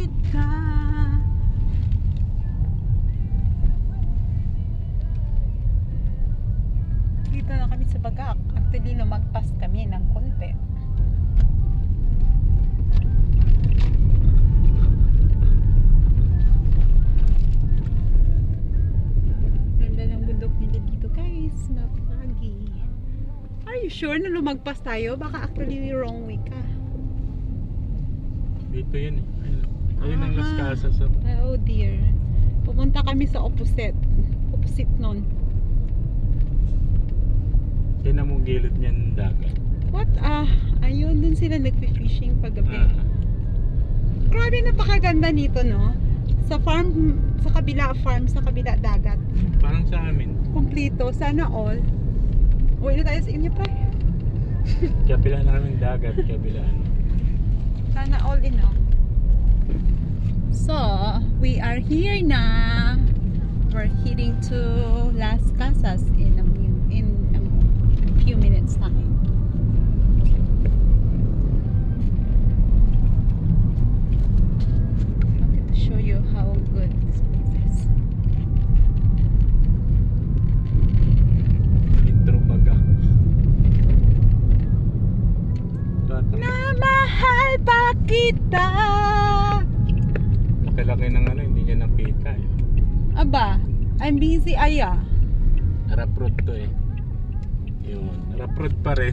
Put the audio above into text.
kita. Dito na kami sa Bagak. Actually, lumagpas kami ng konti. Ganda ng bundok nila dito, guys. Mapagi. Are you sure na lumagpas tayo? Baka actually wrong way ka. Dito yun eh. Ayun ang Las Casas. Oh dear. Pumunta kami sa opposite. Opposite nun. Yan ang gilid niyan dagat. What? Ayun, dun sila nagfi-fishing paggabi. Grabe, napakaganda nito, no? Sa farm, sa kabila dagat. Parang sa amin. Kumplito, sana all. Uwi na tayo sa inyo pa. Kabila namin dagat, kabila ano. Sana all in, no? So, we are here na. We're heading to Las Casas in a few minutes time. I wanted to show you how good this place is. Intro baga. Na mahal pa kita. Laki-laki ng ano, hindi niya nakita eh. Aba, I'm busy, aya. Rough road to eh. Yun, rough road pa rin.